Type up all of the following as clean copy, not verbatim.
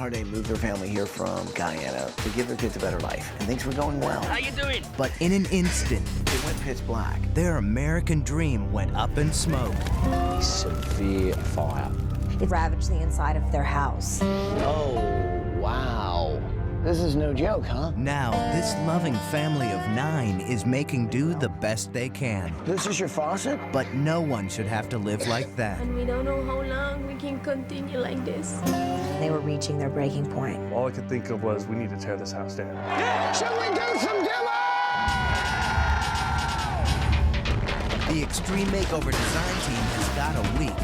Hardai moved their family here from Guyana to give their kids a better life, and things were going well. How you doing? But in an instant, It went pitch black. their American dream went up in smoke. Severe fire. It ravaged the inside of their house. Oh, wow. This is no joke, huh? Now, this loving family of 9 is making do the best they can. This is your faucet? But no one should have to live like that. And we don't know how long we can continue like this. They were reaching their breaking point. All I could think of was, we need to tear this house down. Should we do some demo? The Extreme Makeover design team has got a week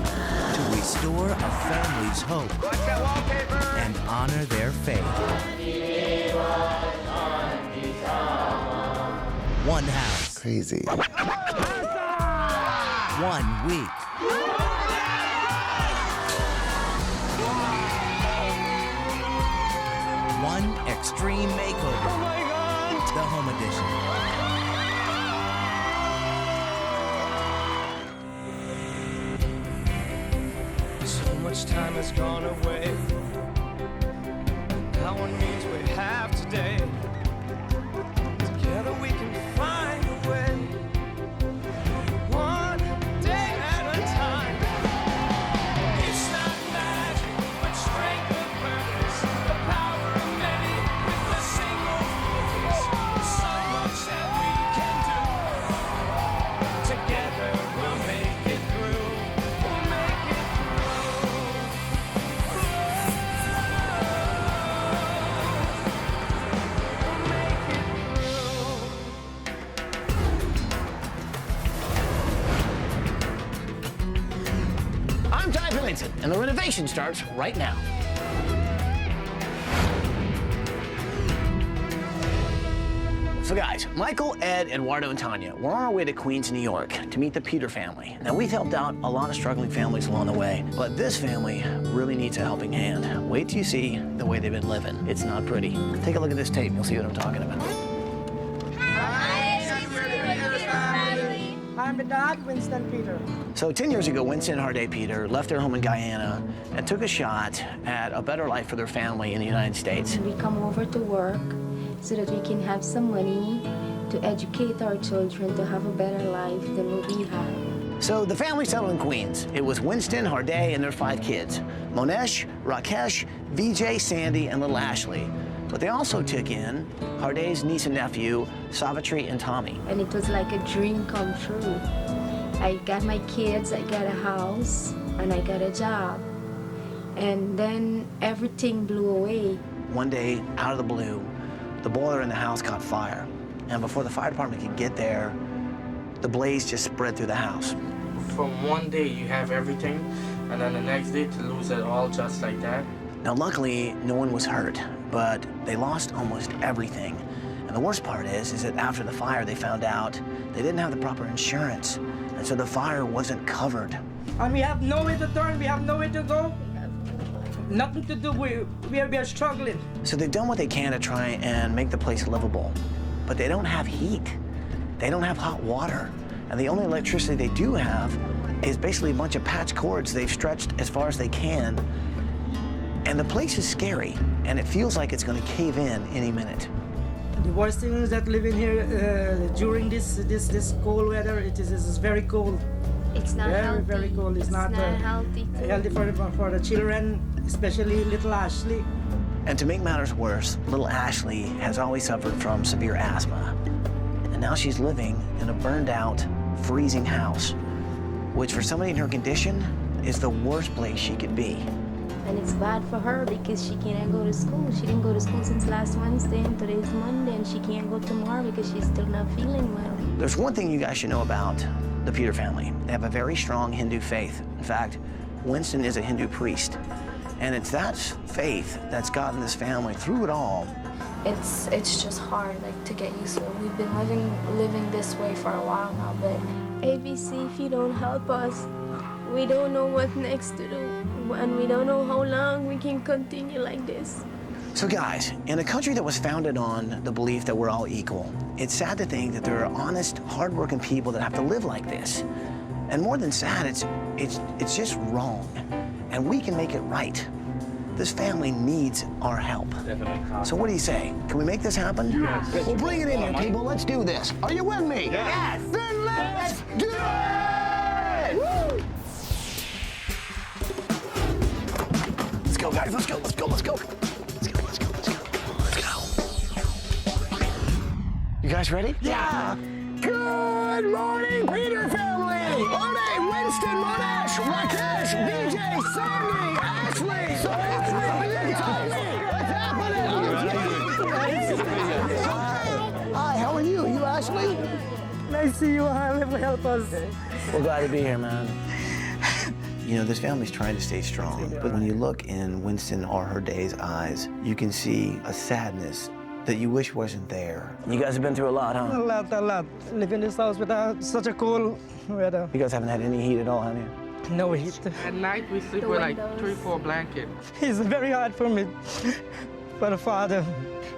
to restore a family's hope and honor their faith. One house, Crazy. 1 week. One Extreme Makeover. Oh my God! The Home Edition. So much time has gone away. Now one means we have today. Together we can find a way. One day at a time. It's not magic, but strength of purpose. The power of many with a single focus. So much that we can do. Together we'll make it through. We'll make it I'm Pennington, and the renovation starts right now. So guys, Michael, Ed, Eduardo, and Tanya, we're on our way to Queens, New York to meet the Peter family. Now, we've helped out a lot of struggling families along the way, but this family really needs a helping hand. Wait till you see the way they've been living. It's not pretty. Take a look at this tape, you'll see what I'm talking about. I'm the dad, Winston Peter. So 10 years ago, Winston and Hardai Peter left their home in Guyana and took a shot at a better life for their family in the United States. We come over to work so that we can have some money to educate our children to have a better life than what we have. So the family settled in Queens. It was Winston, Hardai, and their 5 kids: Monesh, Rakesh, VJ, Sandy, and little Ashley. But they also took in Hardai's niece and nephew, Savitri and Tommy. And it was like a dream come true. I got my kids, I got a house, and I got a job. And then everything blew away. One day, out of the blue, the boiler in the house caught fire. And before the fire department could get there, the blaze just spread through the house. From one day you have everything, and then the next day to lose it all just like that. Now, luckily, no one was hurt, but they lost almost everything. And the worst part is that after the fire, they found out they didn't have the proper insurance. And so the fire wasn't covered. And we have nowhere to turn, we have nowhere to go. Nothing to do, we are struggling. So they've done what they can to try and make the place livable, but they don't have heat. They don't have hot water. And the only electricity they do have is basically a bunch of patch cords they've stretched as far as they can. And the place is scary, and it feels like it's going to cave in any minute. The worst thing is that living here during this cold weather, it is very cold. It's not very, healthy. very cold. It's not healthy. Healthy for the children, especially little Ashley. And to make matters worse, little Ashley has always suffered from severe asthma. And now she's living in a burned out, freezing house, which for somebody in her condition is the worst place she could be. And it's bad for her because she can't go to school. She didn't go to school since last Wednesday, and today's Monday, and she can't go tomorrow because she's still not feeling well. There's one thing you guys should know about the Peter family. They have a very strong Hindu faith. In fact, Winston is a Hindu priest. And it's that faith that's gotten this family through it all. It's just hard, like, to get used to. We've been living this way for a while now, but ABC, if you don't help us, we don't know what next to do, and we don't know how long we can continue like this. So guys, in a country that was founded on the belief that we're all equal, it's sad to think that there are honest, hardworking people that have to live like this. And more than sad, it's just wrong. And we can make it right. This family needs our help. Definitely. So what do you say? Can we make this happen? Yes. Well, bring it in here, people. Let's do this. Are you with me? Yes. Then let's do it! Woo! Let's go, guys. Let's go. Let's go. Let's go. Let's go. Let's go. Let's go. Let's go. You guys ready? Yeah. Good morning, Peter family. Hardai, Winston, Monash, Rakesh, DJ, Sandy, Ashley. So Ashley, what's happening? Hi, how are you? You Ashley? Nice to see you. Help us. We're glad to be here, man. You know, this family's trying to stay strong, but when you look in Winston or Hardai's eyes, you can see a sadness that you wish wasn't there. You guys have been through a lot, huh? A lot. Live in this house with such a cold weather. You guys haven't had any heat at all, have you? No heat. At night, we sleep with like 3-4 blankets. It's very hard for me, for the father.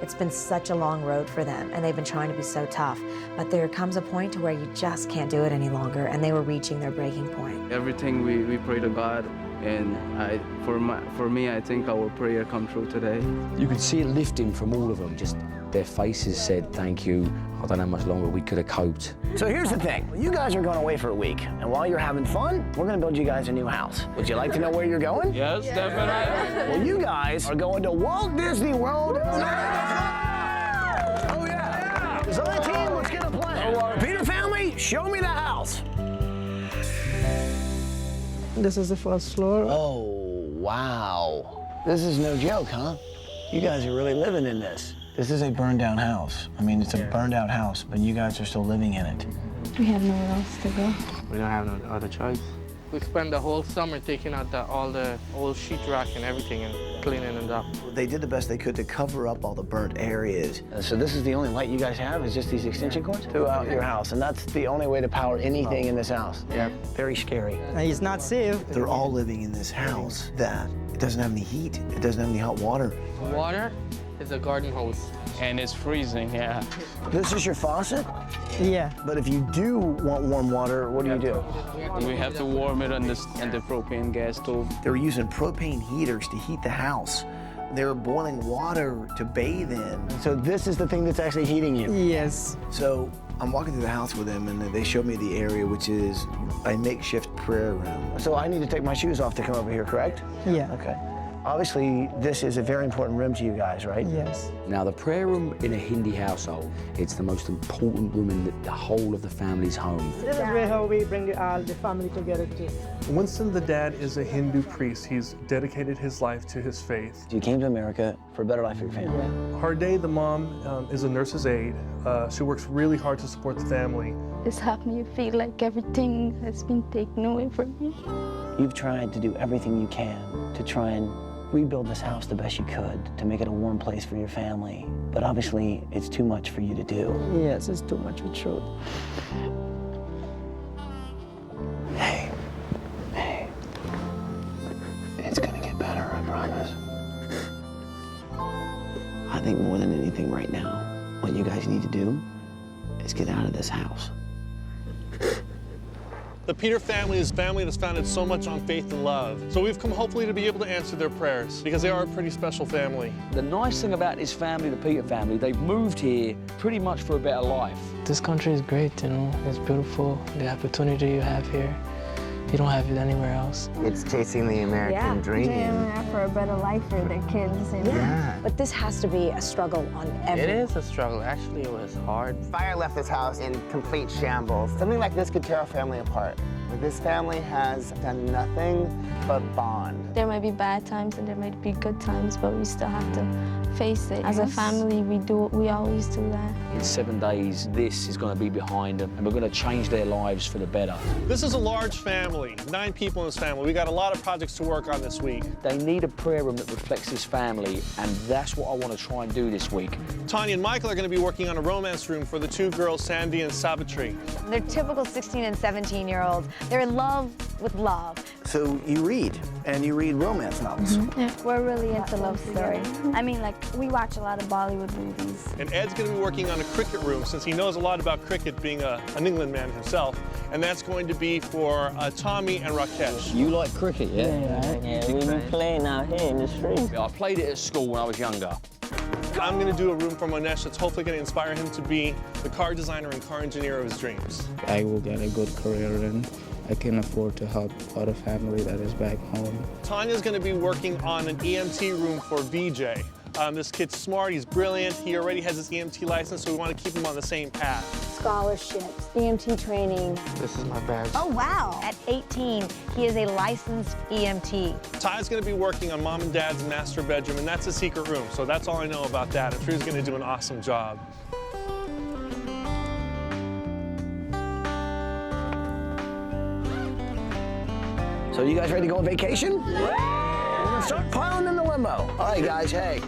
It's been such a long road for them, and they've been trying to be so tough. But there comes a point to where you just can't do it any longer, and they were reaching their breaking point. Everything we pray to God, and for me, I think our prayer come true today. You could see it lifting from all of them. Just their faces said, thank you. I don't know how much longer we could have coped. So here's the thing. You guys are going away for a week, and while you're having fun, we're going to build you guys a new house. Would you like to know where you're going? Yes, definitely. Well, you guys are going to Walt Disney World. Oh, yeah. Design team, let's get a plan. Peter family, show me the house. This is the first floor. Oh, wow. This is no joke, huh? You guys are really living in this. This is a burned down house. I mean, it's a burned out house, but you guys are still living in it. We have nowhere else to go. We don't have no other choice. We spend the whole summer taking out all the old sheetrock and everything and cleaning it up. They did the best they could to cover up all the burnt areas. So this is the only light you guys have, is just these extension cords throughout your house, and that's the only way to power anything in this house. Yeah. Very scary. It's not safe. They're all living in this house that it doesn't have any heat, it doesn't have any hot water. Water is a garden hose. And it's freezing, yeah. This is your faucet? Yeah. But if you do want warm water, what do you do? We have to warm it on the propane gas stove. They were using propane heaters to heat the house. They were boiling water to bathe in. So this is the thing that's actually heating you? Yes. So I'm walking through the house with them, and they showed me the area, which is a makeshift prayer room. So I need to take my shoes off to come over here, correct? Yeah. Okay. Obviously, this is a very important room to you guys, right? Yes. Now, the prayer room in a Hindi household, it's the most important room in the whole of the family's home. This is where how we bring all the family together too. Winston, the dad, is a Hindu priest. He's dedicated his life to his faith. You came to America for a better life for your family. Hardai, the mom, is a nurse's aide. She works really hard to support the family. It's helped me feel like everything has been taken away from me. You've tried to do everything you can to try and rebuild this house the best you could to make it a warm place for your family. But obviously, it's too much for you to do. Yes, it's too much for truth. Hey, it's gonna get better, I promise. I think more than anything right now, what you guys need to do is get out of this house. The Peter family is a family that's founded so much on faith and love. So we've come hopefully to be able to answer their prayers because they are a pretty special family. The nice thing about this family, the Peter family, they've moved here pretty much for a better life. This country is great, you know. It's beautiful. The opportunity you have here, you don't have it anywhere else. It's chasing the American dream. For a better life for their kids. You know? Yeah. But this has to be a struggle on It is a struggle. Actually, it was hard. Fire left this house in complete shambles. Something like this could tear our family apart. But this family has done nothing but bond. There might be bad times and there might be good times, but we still have to face it. As a family, we always do that. In 7 days, this is going to be behind them, and we're going to change their lives for the better. This is a large family, 9 people in this family. We got a lot of projects to work on this week. They need a prayer room that reflects this family, and that's what I want to try and do this week. Tanya and Michael are going to be working on a romance room for the 2 girls, Sandy and Savitri. They're typical 16 and 17-year-olds. They're in love, with love. So you read, and you read romance novels. Yeah, we're really into love story. I mean, like, we watch a lot of Bollywood movies. And Ed's going to be working on a cricket room since he knows a lot about cricket, being an England man himself. And that's going to be for Tommy and Rakesh. You like cricket, yeah? Yeah, we've been playing out here in the street. I played it at school when I was younger. I'm going to do a room for Monesh that's hopefully going to inspire him to be the car designer and car engineer of his dreams. I will get a good career and I can afford to help out a family that is back home. Tanya's going to be working on an EMT room for VJ. This kid's smart, he's brilliant, he already has his EMT license, so we want to keep him on the same path. Scholarships, EMT training. This is my badge. Oh, wow. At 18, he is a licensed EMT. Ty's going to be working on mom and dad's master bedroom, and that's a secret room, so that's all I know about that. I'm sure he's going to do an awesome job. So you guys ready to go on vacation? We're gonna start piling in the limo. All right, guys, hey.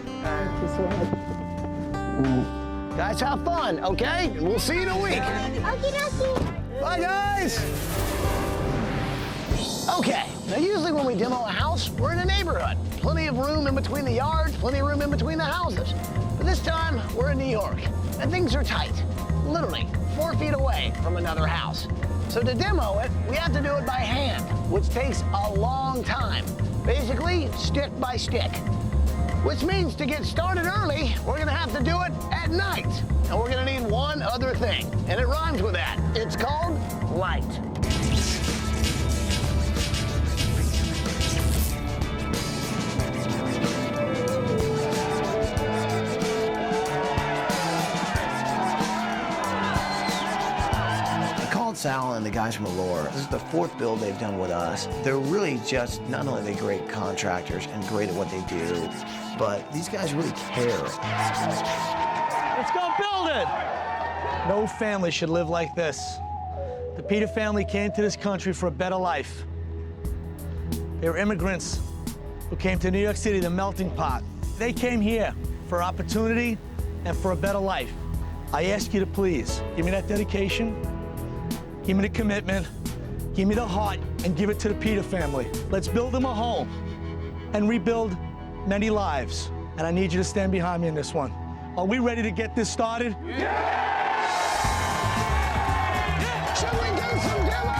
Guys, have fun, okay? And we'll see you in a week. Okie dokie. Bye, guys. Okay, now usually when we demo a house, we're in a neighborhood. Plenty of room in between the yards, plenty of room in between the houses. But this time, we're in New York, and things are tight. Literally 4 feet away from another house. So to demo it, we have to do it by hand, which takes a long time. Basically, stick by stick. Which means to get started early, we're gonna have to do it at night. And we're gonna need one other thing, and it rhymes with that. It's called light. Sal and the guys from Allure. This is the 4th build they've done with us. They're really just, not only are they great contractors and great at what they do, but these guys really care. Let's go build it! No family should live like this. The Peter family came to this country for a better life. They were immigrants who came to New York City, the melting pot. They came here for opportunity and for a better life. I ask you to please give me that dedication. Give me the commitment, give me the heart, and give it to the Peter family. Let's build them a home and rebuild many lives. And I need you to stand behind me in this one. Are we ready to get this started? Yeah! Should we do some demo?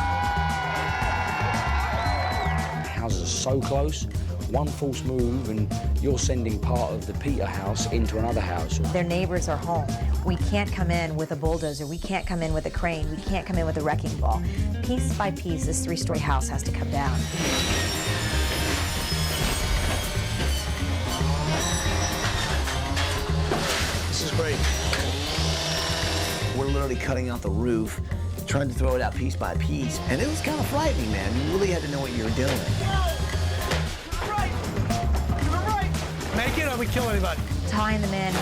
The houses are so close. One false move and you're sending part of the Peter house into another house. Their neighbors are home. We can't come in with a bulldozer. We can't come in with a crane. We can't come in with a wrecking ball. Piece by piece, this 3-story house has to come down. This is great. We're literally cutting out the roof, trying to throw it out piece by piece. And it was kind of frightening, man. You really had to know what you were doing. Make it or we kill anybody. Ty and the men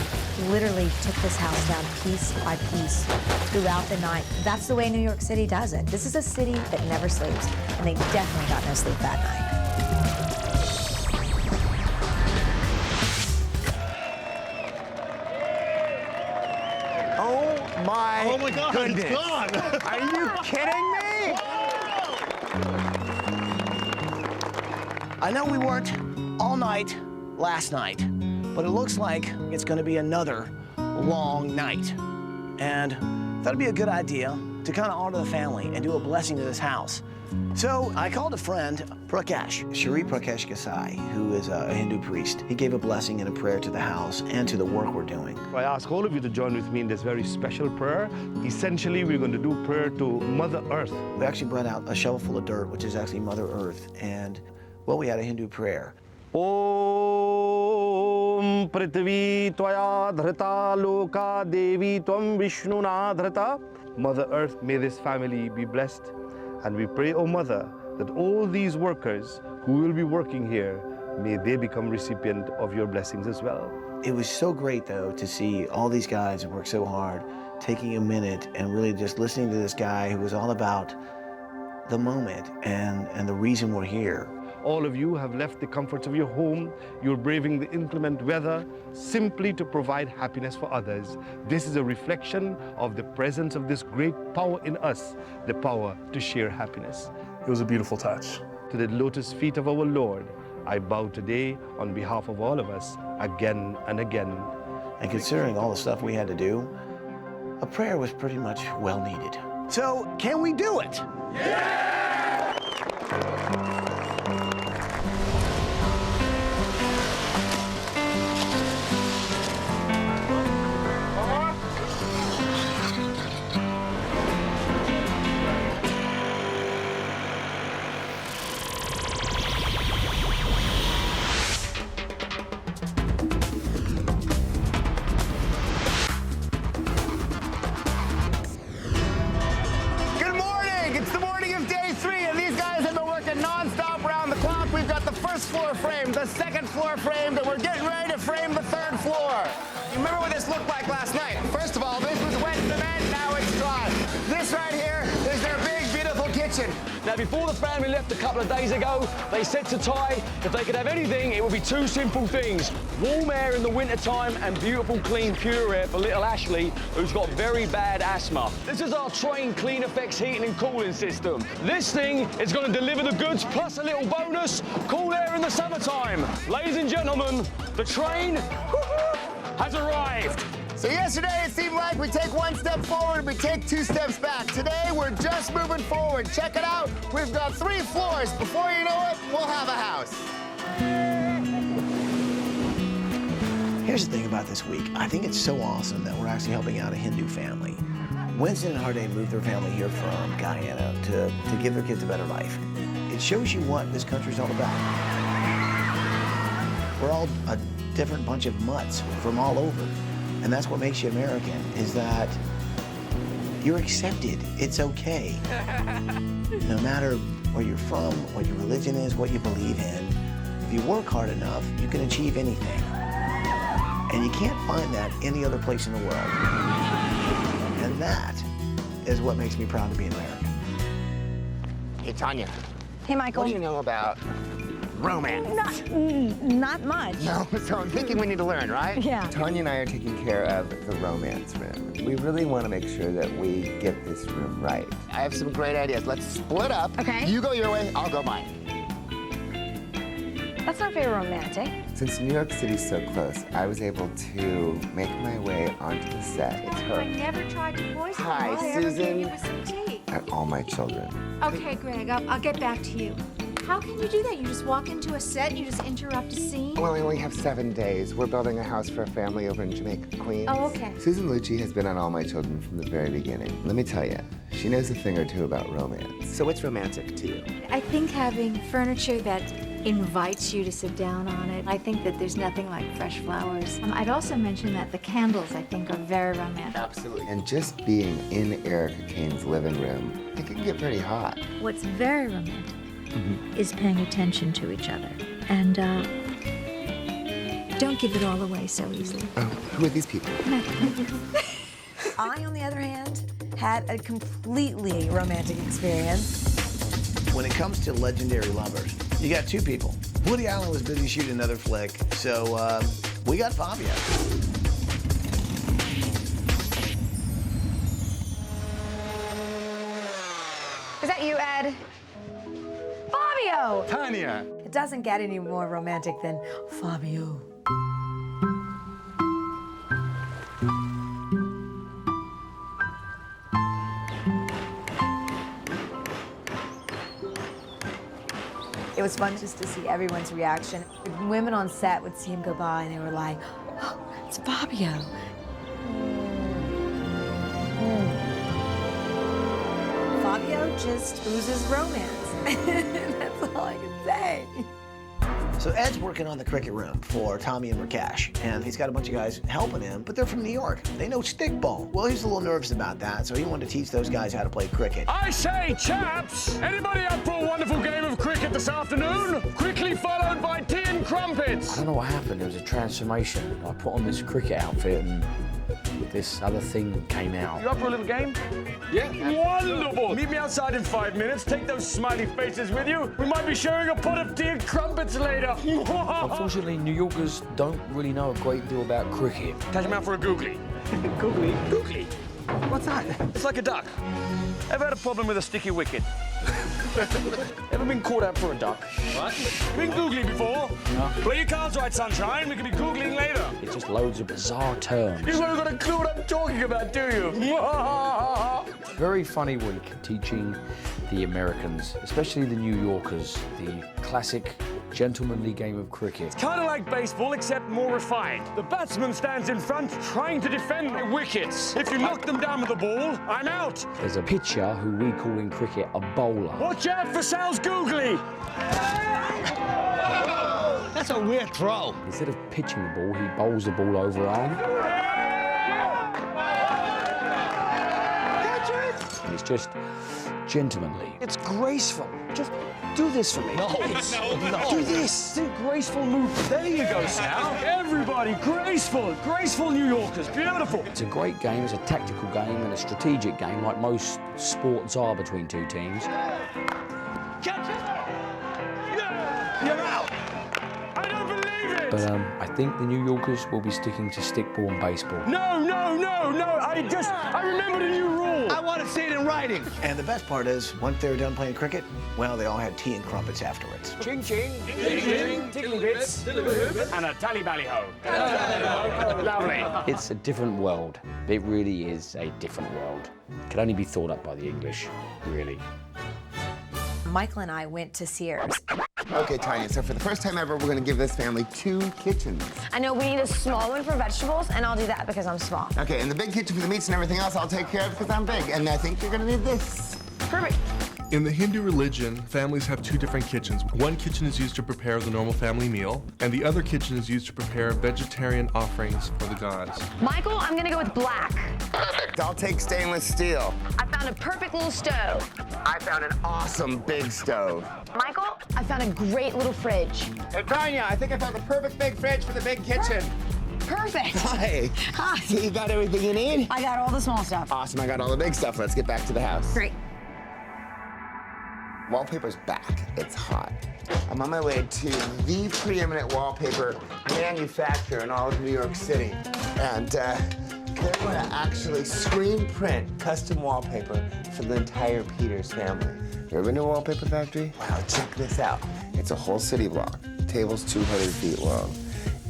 literally took this house down piece by piece throughout the night. That's the way New York City does it. This is a city that never sleeps, and they definitely got no sleep that night. Oh my God, goodness. It's gone. Are you kidding me? I know we worked all night last night, but it looks like it's going to be another long night. And that'd be a good idea to kind of honor the family and do a blessing to this house. So I called a friend, Prakash, Shri Prakash Kasai, who is a Hindu priest. He gave a blessing and a prayer to the house and to the work we're doing. I ask all of you to join with me in this very special prayer. Essentially, we're going to do prayer to Mother Earth. We actually brought out a shovel full of dirt, which is actually Mother Earth, and, well, we had a Hindu prayer. Om Prithvi Tvaya Dhrita Loka Devi Tvam Vishnuna Dhrita. Mother Earth, may this family be blessed. And we pray, O Mother, that all these workers who will be working here, may they become recipient of your blessings as well. It was so great, though, to see all these guys work so hard, taking a minute and really just listening to this guy who was all about the moment and the reason we're here. All of you have left the comforts of your home. You're braving the inclement weather simply to provide happiness for others. This is a reflection of the presence of this great power in us, the power to share happiness. It was a beautiful touch. To the lotus feet of our Lord, I bow today on behalf of all of us, again and again. And considering all the stuff we had to do, a prayer was pretty much well needed. So, can we do it? Good morning! It's the morning of day 3, and these guys have been working non-stop around the clock. We've got the first floor framed, the second floor framed, and we're getting ready to frame the third floor. You remember what this looked like last night? First of all, this was wet cement, now it's dry. This right here is their big, beautiful kitchen. Now, before the family left a couple of days ago, they said to Ty, if they could have anything, it would be 2 simple things. Warm air in the wintertime and beautiful, clean, pure air for little Ashley, who's got very bad asthma. This is our Train Clean Effects heating and cooling system. This thing is going to deliver the goods, plus a little bonus, cool air in the summertime. Ladies and gentlemen, the train has arrived. So yesterday it seemed like we take 1 step forward and we take 2 steps back. Today we're just moving forward. Check it out. We've got 3 floors. Before you know it, we'll have a house. Here's the thing about this week. I think it's so awesome that we're actually helping out a Hindu family. Winston and Hardai moved their family here from Guyana to give their kids a better life. It shows you what this country's all about. We're all a different bunch of mutts from all over. And that's what makes you American, is that you're accepted. It's okay. No matter where you're from, what your religion is, what you believe in, if you work hard enough, you can achieve anything. And you can't find that any other place in the world. And that is what makes me proud to be an American. Hey, Tanya. Hey, Michael. What do you know about romance? Not much. No, so I'm thinking we need to learn, right? Yeah. Tanya and I are taking care of the romance room. We really want to make sure that we get this room right. I have some great ideas. Let's split up. Okay. You go your way, I'll go mine. That's not very romantic. Since New York City's so close, I was able to make my way onto the set. It's her. I never tried to poison you. Hi, All I ever gave Susan. you was some tea. And all my children. Okay, Greg, I'll get back to you. How can you do that? You just walk into a set and you just interrupt a scene? Well, I only have 7 days. We're building a house for a family over in Jamaica, Queens. Oh, okay. Susan Lucci has been on All My Children from the very beginning. Let me tell you, she knows a thing or two about romance. So what's romantic to you? I think having furniture that invites you to sit down on it. I think that there's nothing like fresh flowers. I'd also mention that the candles, I think, are very romantic. Absolutely. And just being in Erica Kane's living room, it can get pretty hot. What's very romantic is paying attention to each other. And don't give it all away so easily. Oh, who are these people? I, on the other hand, had a completely romantic experience. When it comes to legendary lovers, you got 2 people. Woody Allen was busy shooting another flick, so we got Fabio. Is that you, Ed? Fabio! Tanya! It doesn't get any more romantic than Fabio. It was fun just to see everyone's reaction. Women on set would see him go by and they were like, oh, it's Fabio. Fabio just oozes romance. That's all I can say. So Ed's working on the cricket room for Tommy and Rakesh, and he's got a bunch of guys helping him, but they're from New York. They know stickball. Well, he's a little nervous about that, so he wanted to teach those guys how to play cricket. I say, chaps, anybody up for a wonderful game of cricket this afternoon? Quickly followed by tea and crumpets. I don't know what happened. There was a transformation. I put on this cricket outfit and this other thing came out. You up for a little game? Yeah. Wonderful! Meet me outside in 5 minutes. Take those smiley faces with you. We might be sharing a pot of tea and crumpets later. Unfortunately, New Yorkers don't really know a great deal about cricket. Catch him out for a googly. Googly? Googly. What's that? It's like a duck. Ever had a problem with a sticky wicket? Ever been caught out for a duck? What? Been Googling before? No. Play your cards right, sunshine. We can be Googling later. It's just loads of bizarre terms. You've not got a clue what I'm talking about, do you? Very funny week teaching the Americans, especially the New Yorkers, the classic gentlemanly game of cricket. It's kind of like baseball, except more refined. The batsman stands in front, trying to defend my wickets. If you knock them down with the ball, I'm out. There's a pitcher who we call in cricket a bowler. Watch out for Sal's googly. That's a weird throw. Instead of pitching the ball, he bowls the ball over arm. And it's just gentlemanly. It's graceful. Just do this for me. No. Do this. Do graceful move. There you go, Sal. Everybody, graceful. Graceful New Yorkers. Beautiful. It's a great game. It's a tactical game and a strategic game, like most sports are between two teams. Catch it. You're out. I don't believe it. But I think the New Yorkers will be sticking to stickball and baseball. No. I remembered a new rule. I want to see it in writing. And the best part is, once they were done playing cricket, well, they all had tea and crumpets afterwards. Ching ching, ding ding, tickly bits, and a tally bally ho. Lovely. It's a different world. It really is a different world. It can only be thought up by the English, really. Michael and I went to Sears. Okay, Tanya, so for the first time ever, we're gonna give this family 2 kitchens. I know we need a small one for vegetables, and I'll do that because I'm small. Okay, and the big kitchen for the meats and everything else, I'll take care of because I'm big. And I think you're gonna need this. Perfect. In the Hindu religion, families have 2 different kitchens. One kitchen is used to prepare the normal family meal, and the other kitchen is used to prepare vegetarian offerings for the gods. Michael, I'm gonna go with black. Perfect. I'll take stainless steel. I found a perfect little stove. I found an awesome big stove. Michael, I found a great little fridge. Hey, Tanya, I think I found the perfect big fridge for the big kitchen. Perfect. Hi. Hi. So you got everything you need? I got all the small stuff. Awesome, I got all the big stuff. Let's get back to the house. Great. Wallpaper's back. It's hot. I'm on my way to the preeminent wallpaper manufacturer in all of New York City. And they're going to actually screen print custom wallpaper for the entire Peters family. You ever been to a wallpaper factory? Wow, check this out. It's a whole city block. The table's 200 feet long.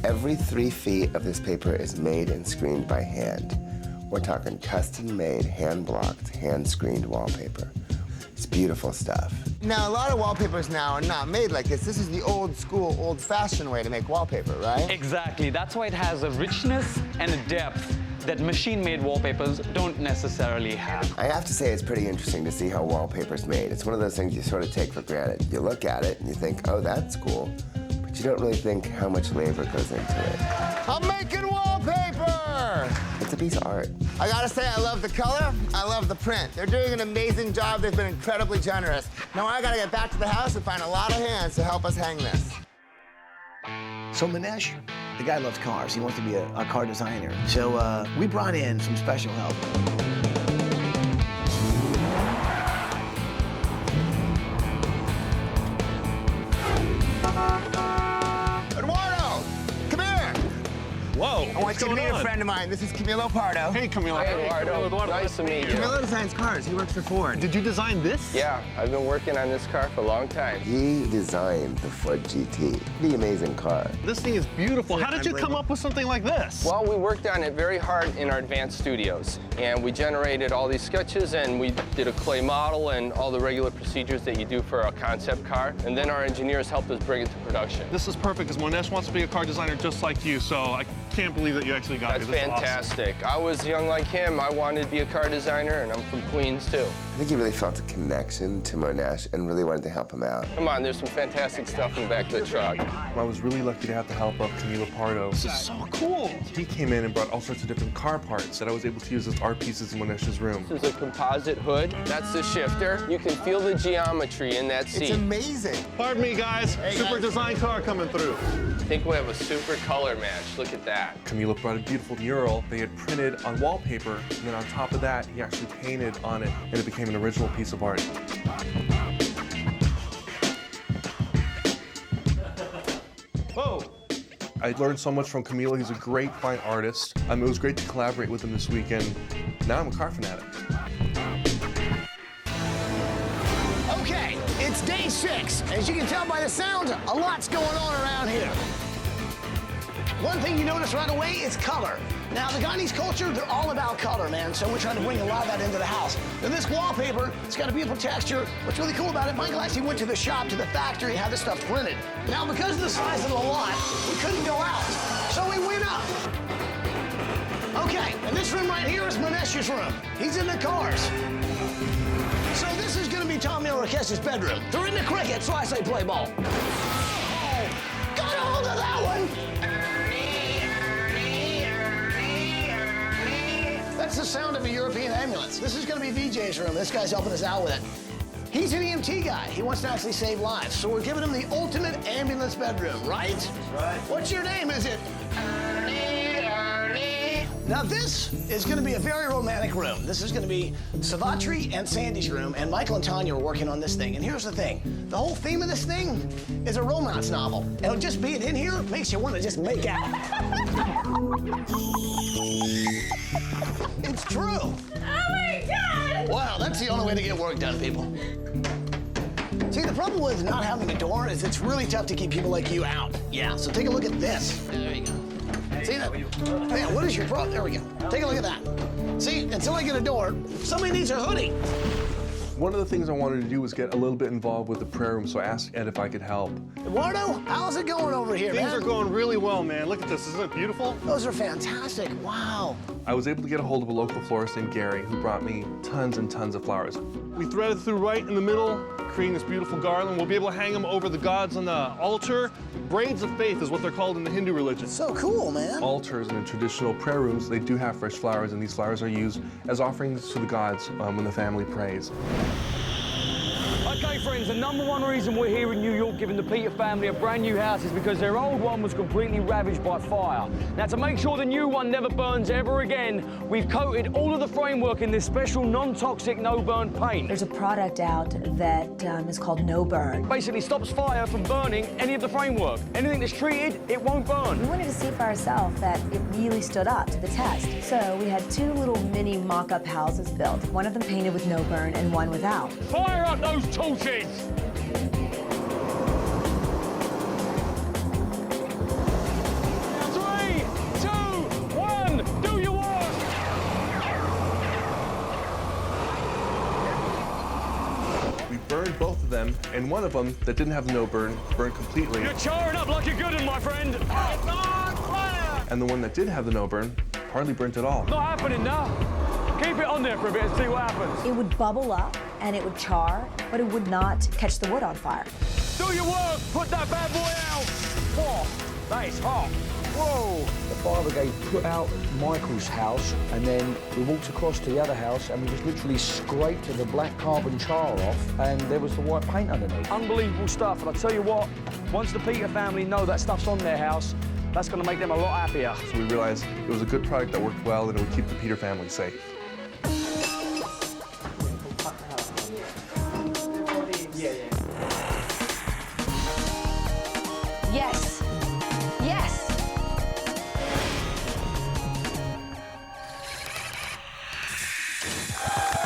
Every 3 feet of this paper is made and screened by hand. We're talking custom-made, hand-blocked, hand-screened wallpaper. It's beautiful stuff. Now, a lot of wallpapers now are not made like this. This is the old school, old-fashioned way to make wallpaper, right? Exactly. That's why it has a richness and a depth that machine-made wallpapers don't necessarily have. I have to say it's pretty interesting to see how wallpaper's made. It's one of those things you sort of take for granted. You look at it and you think, oh, that's cool, but you don't really think how much labor goes into it. I'm making wallpaper! It's a piece of art. I gotta say, I love the color, I love the print. They're doing an amazing job. They've been incredibly generous. Now I gotta get back to the house and find a lot of hands to help us hang this. So Manesh, the guy loves cars. He wants to be a car designer. So we brought in some special help. Eduardo, come here. Whoa, I want you to meet a friend of mine. This is Camilo Pardo. Hey, Camilo. Hey, Eduardo. Nice to meet you. Camilo designs cars. He works for Ford. Did you design this? Yeah, I've been working on this car for a long time. He designed the Ford GT. Pretty amazing car. This thing is beautiful. How did you come up with something like this? Well, we worked on it very hard in our advanced studios, and we generated all these sketches, and we did a clay model and all the regular procedures that you do for a concept car, and then our engineers helped us bring it to production. This is perfect, because Monesh wants to be a car designer just like you, so I can't believe that you actually got it. That's fantastic. Awesome. I was young like him. I wanted to be a car designer, and I'm from Queens, too. I think he really felt a connection to Monesh and really wanted to help him out. Come on, there's some fantastic stuff in the back of the truck. I was really lucky to have the help of Camilo Pardo. This is so cool. He came in and brought all sorts of different car parts that I was able to use as art pieces in Monesh's room. This is a composite hood. That's the shifter. You can feel the geometry in that seat. It's amazing. Pardon me, guys. Hey, super design car coming through. I think we have a super color match. Look at that. Camilo brought a beautiful mural they had printed on wallpaper, and then on top of that, he actually painted on it, and it became an original piece of art. Whoa! I learned so much from Camilo. He's a great, fine artist. It was great to collaborate with him this weekend. Now I'm a car fanatic. E26. As you can tell by the sound, a lot's going on around here. One thing you notice right away is color. Now, the Guyanese culture, they're all about color, man, so we're trying to bring a lot of that into the house. Now, this wallpaper, it's got a beautiful texture. What's really cool about it, Michael actually went to the shop, to the factory, had this stuff printed. Now, because of the size of the lot, we couldn't go out, so we went up. Okay, and this room right here is Manesh's room. He's in the cars. So this is gonna be Tommy Rakesh's bedroom. They're in the cricket, so I say play ball. Oh, got a hold of that one. That's the sound of a European ambulance. This is gonna be VJ's room. This guy's helping us out with it. He's an EMT guy. He wants to actually save lives. So we're giving him the ultimate ambulance bedroom, right? Right. What's your name, is it? Now this is gonna be a very romantic room. This is gonna be Savatri and Sandy's room, and Michael and Tanya are working on this thing. And here's the thing, the whole theme of this thing is a romance novel. And just being in here makes you wanna just make out. It's true. Oh my God! Wow, that's the only way to get work done, people. See, the problem with not having a door is it's really tough to keep people like you out. Yeah, so take a look at this. There you go. See that? Man, what is your problem? There we go. Take a look at that. See, until I get a door, somebody needs a hoodie. One of the things I wanted to do was get a little bit involved with the prayer room, so I asked Ed if I could help. Eduardo, how's it going over here, Things man? are going really well, man. Look at this. Isn't it beautiful? Those are fantastic. Wow. I was able to get a hold of a local florist named Gary, who brought me tons and tons of flowers. We threaded through right in the middle, creating this beautiful garland. We'll be able to hang them over the gods on the altar. Braids of faith is what they're called in the Hindu religion. So cool, man. Altars and in traditional prayer rooms, they do have fresh flowers, and these flowers are used as offerings to the gods when the family prays. Okay, friends, the #1 reason we're here in New York giving the Peter family a brand new house is because their old one was completely ravaged by fire. Now, to make sure the new one never burns ever again, we've coated all of the framework in this special non-toxic no-burn paint. There's a product out that is called No Burn. Basically stops fire from burning any of the framework. Anything that's treated, it won't burn. We wanted to see for ourselves that it really stood up to the test. So we had 2 little mini mock-up houses built. One of them painted with no burn and one without. Fire up those torches! 3, 2, 1, do your work! We burned both of them, and one of them that didn't have the no burn burned completely. You're charring up like a good one, my friend. It's on fire! And the one that did have the no burn hardly burnt at all. Not happening now. Keep it on there for a bit and see what happens. It would bubble up and it would char, but it would not catch the wood on fire. Do your work, put that bad boy out. Whoa, that is hot. Whoa. The fire brigade put out Michael's house, and then we walked across to the other house, and we just literally scraped the black carbon char off, and there was the white paint underneath. Unbelievable stuff, and I tell you what, once the Peter family know that stuff's on their house, that's going to make them a lot happier. So we realized it was a good product that worked well, and it would keep the Peter family safe. Yes. Yes.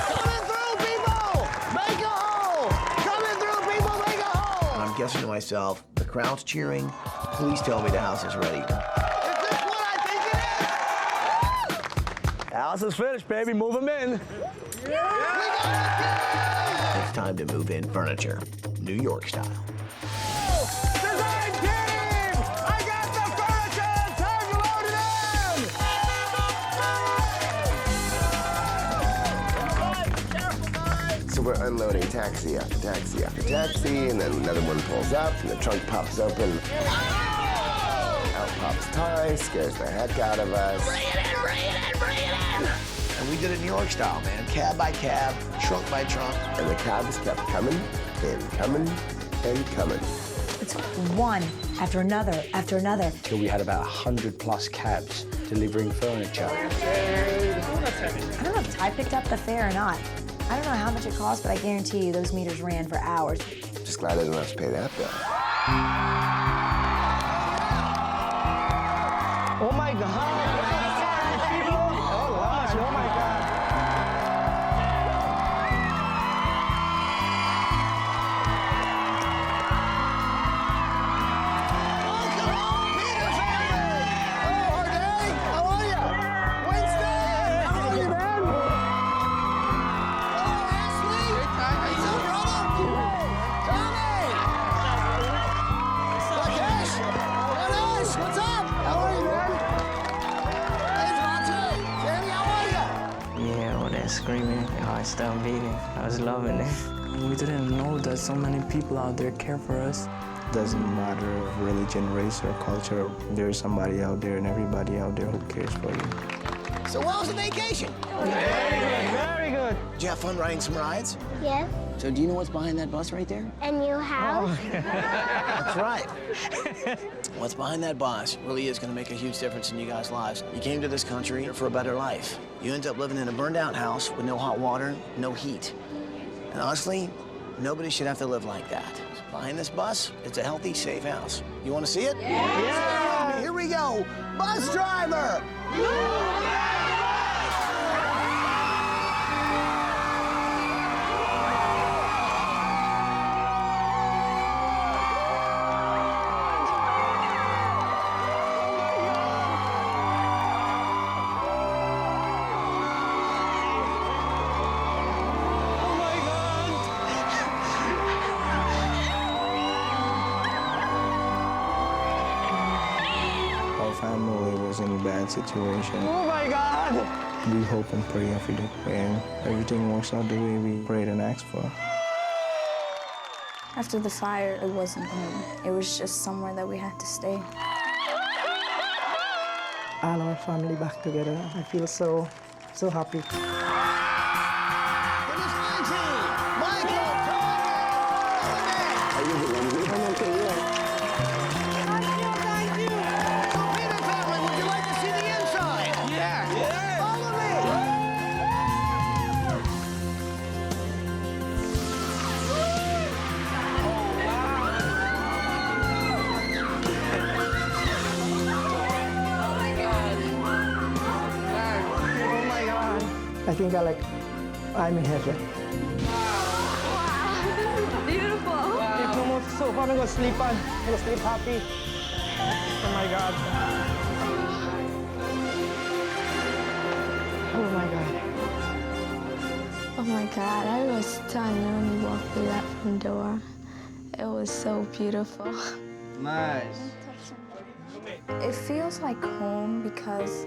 Coming through, people! Make a hole! Coming through, people, make a hole! I'm guessing to myself, the crowd's cheering. Please tell me the house is ready. Is this what I think it is? House is finished, baby. Move them in. It's time to move in furniture, New York style. Design team! I got the furniture! Time to load it in! So we're unloading taxi after taxi after taxi, and then another one pulls up, and the trunk pops open. Out pops Ty, scares the heck out of us. Bring it in, bring it in, bring it in! And we did it New York style, man. Cab by cab, trunk by trunk. And the cabs kept coming and coming and coming. It's one after another after another. Till we had about 100+ cabs delivering furniture. I don't know if Ty picked up the fare or not. I don't know how much it cost, but I guarantee you those meters ran for hours. Just glad I didn't have to pay that bill. Oh my God. I stopped beating. I was loving it. We didn't know that so many people out there care for us. Doesn't matter of religion, race, or culture. There's somebody out there and everybody out there who cares for you. So how was the vacation? Very good. Did you have fun riding some rides? Yes. So do you know what's behind that bus right there? A new house. That's right. What's behind that bus really is going to make a huge difference in you guys' lives. You came to this country for a better life. You end up living in a burned-out house with no hot water, no heat. And honestly, nobody should have to live like that. Behind this bus, it's a healthy, safe house. You want to see it? Yeah. Here we go. Bus driver! Family was in a bad situation. Oh my God! We hope and pray every day, and everything works out the way we prayed and asked for. After the fire, it wasn't home. It was just somewhere that we had to stay. All our family back together. I feel so happy. I think I'm in heaven. Wow, this is beautiful. If no more sofa, I'm gonna sleep on. I'm gonna sleep happy. Oh my God. Oh my God. Oh my God, I was stunned when we walked through that front door. It was so beautiful. Nice. It feels like home because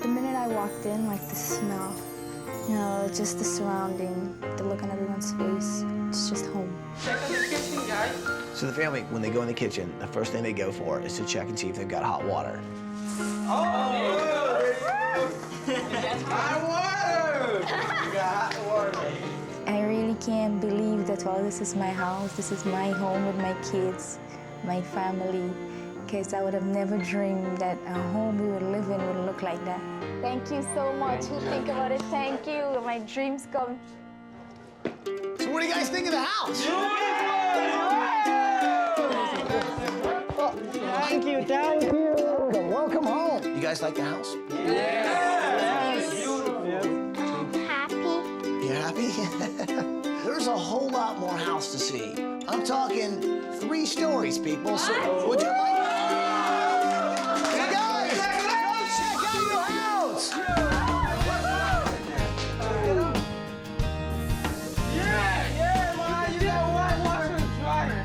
the minute I walked in, like the smell, you know, just the surrounding, the look on everyone's face, it's just home. Check on the kitchen, guys. So the family, when they go in the kitchen, the first thing they go for is to check and see if they've got hot water. Hot water! You got hot water. I really can't believe that, well, this is my house, this is my home with my kids, my family, because I would have never dreamed that a home we would live in would look like that. Thank you so much. You think about it. Thank you. My dreams come. So what do you guys think of the house? Thank you, thank you. Welcome home. You guys like the house? Yes. Happy. You happy? There's a whole lot more house to see. I'm talking 3 stories, people. So would you like? Hey guys, go check out your house. Yeah, man. You got white washer and dryer.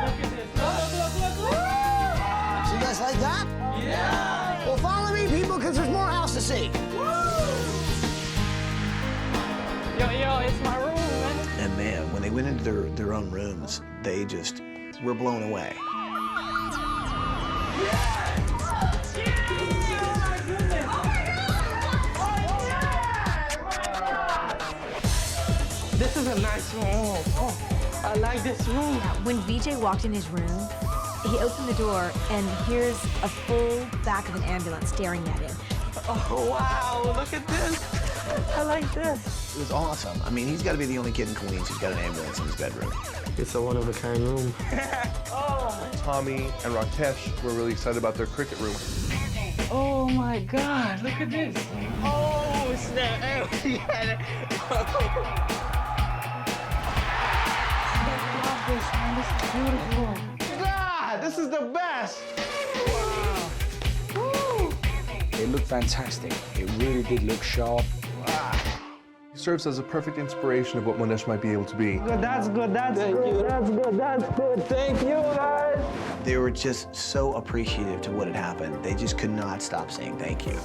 Look at this. Look. So you guys like that? Yeah. Well, follow me, people, because there's more house to see. Yo, it's my room, man. And man, when they went into their own rooms, they just were blown away. This is a nice room. Oh, I like this room. When VJ walked in his room, he opened the door, and here's a full back of an ambulance staring at him. Oh, wow, look at this. I like this. It was awesome. I mean, he's got to be the only kid in Queens who's got an ambulance in his bedroom. It's a one-of-a-kind room. Tommy and Rakesh were really excited about their cricket room. Oh my God, look at this. Oh, snap. I love this, man. This is beautiful. God, this is the best. Wow. Woo. It looked fantastic. It really did look sharp. Wow. He serves as a perfect inspiration of what Monesh might be able to be. Good, that's good, that's good, that's good, that's good. Thank you, guys. They were just so appreciative to what had happened. They just could not stop saying thank you.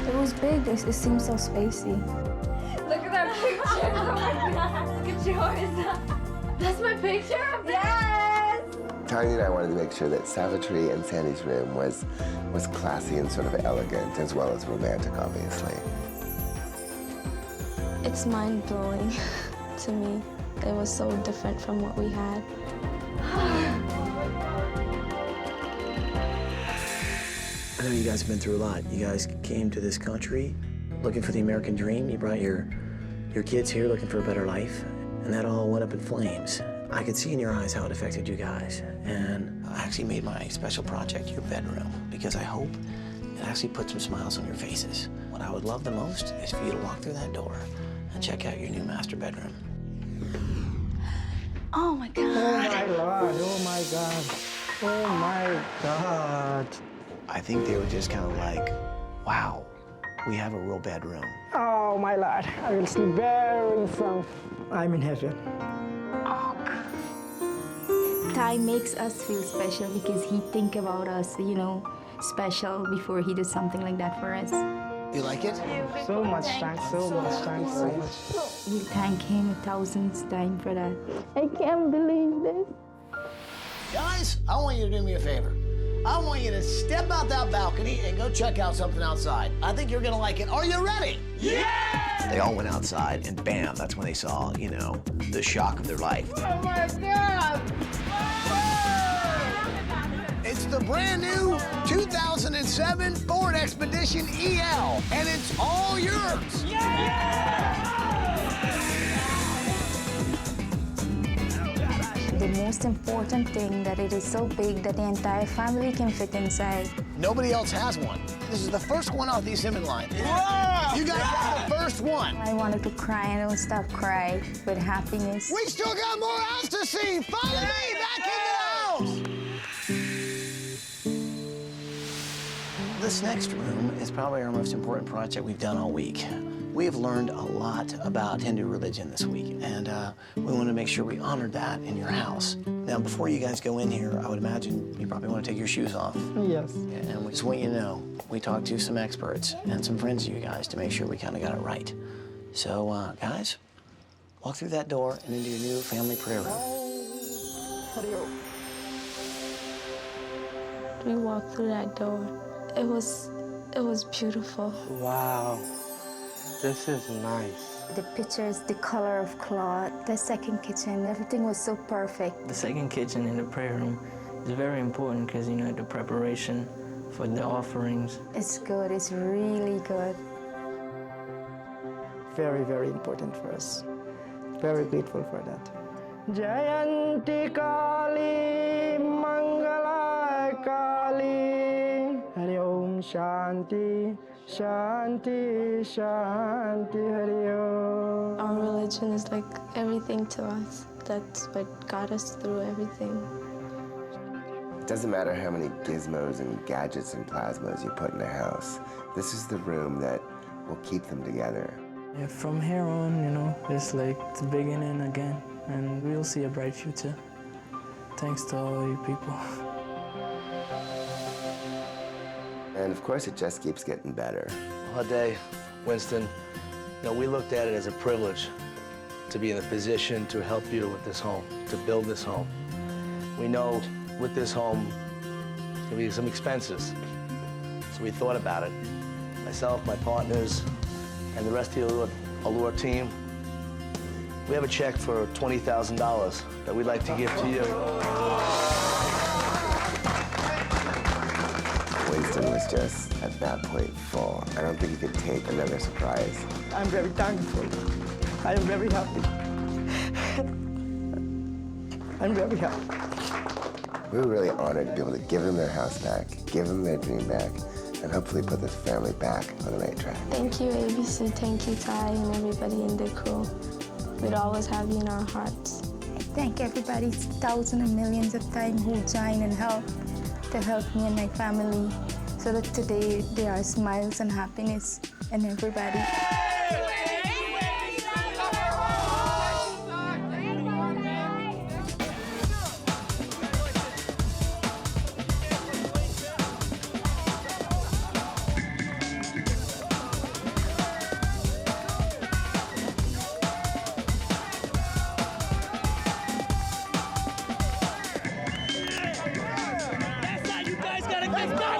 It was big. It seemed so spacey. Look at that picture. Oh my God. Look at yours. That's my picture? Yes! Tanya and I wanted to make sure that Savitri and Sandy's room was classy and sort of elegant, as well as romantic, obviously. It's mind-blowing to me. It was so different from what we had. I know you guys have been through a lot. You guys came to this country looking for the American dream. You brought your kids here looking for a better life, and that all went up in flames. I could see in your eyes how it affected you guys, and I actually made my special project your bedroom because I hope it actually put some smiles on your faces. What I would love the most is for you to walk through that door and check out your new master bedroom. Oh my God. Oh my Lord, oh my God. Oh my God. I think they were just kind of like, wow, we have a real bedroom. Oh my Lord, I will sleep very soon. I'm in heaven. Ty makes us feel special because he think about us, you know, special before he does something like that for us. You like it? So much thanks, so much. We thank him 1,000 times for that. I can't believe this. Guys, I want you to do me a favor. I want you to step out that balcony and go check out something outside. I think you're gonna like it. Are you ready? Yeah! They all went outside, and bam, that's when they saw, you know, the shock of their life. Oh my God! It's the brand new 2007 Ford Expedition EL, and it's all yours. The most important thing that it is so big that the entire family can fit inside. Nobody else has one. This is the first one off the assembly line. Whoa! You guys are the first one. I wanted to cry and I don't stop crying with happiness. We still got more house to see. Follow me back in the house. This next room is probably our most important project we've done all week. We have learned a lot about Hindu religion this week, and we want to make sure we honored that in your house. Now, before you guys go in here, I would imagine you probably want to take your shoes off. Yes. And we just want you to know, we talked to some experts and some friends of you guys to make sure we kind of got it right. So, guys, walk through that door and into your new family prayer room. We walked through that door. It was beautiful. Wow. This is nice. The pictures, the color of cloth, the second kitchen, everything was so perfect. The second kitchen in the prayer room is very important because, you know, the preparation for the offerings. It's good, it's really good. Very, very important for us. Very grateful for that. Jayanti Kali Mangala Kali Hari Om Shanti Shanti Shanti Hari Om. Our religion is like everything to us. That's what got us through everything. It doesn't matter how many gizmos and gadgets and plasmas you put in a house. This is the room that will keep them together. Yeah, from here on, you know, it's like the beginning again, and we'll see a bright future. Thanks to all you people. And of course, it just keeps getting better. Hardai, Winston, you know, we looked at it as a privilege to be in a position to help you with this home, to build this home. We know with this home, there's gonna be some expenses. So we thought about it. Myself, my partners, and the rest of the Allure team, we have a check for $20,000 that we'd like to give to you. Winston was just, at that point, full. I don't think he could take another surprise. I'm very thankful. I am very happy. I'm very happy. We were really honored to be able to give them their house back, give them their dream back, and hopefully put this family back on the right track. Thank you, ABC. Thank you, Ty, and everybody in the crew. We'd always have you in our hearts. I thank everybody, thousands and millions of times who joined and helped to help me and my family, so that today there are smiles and happiness in everybody. Let's go!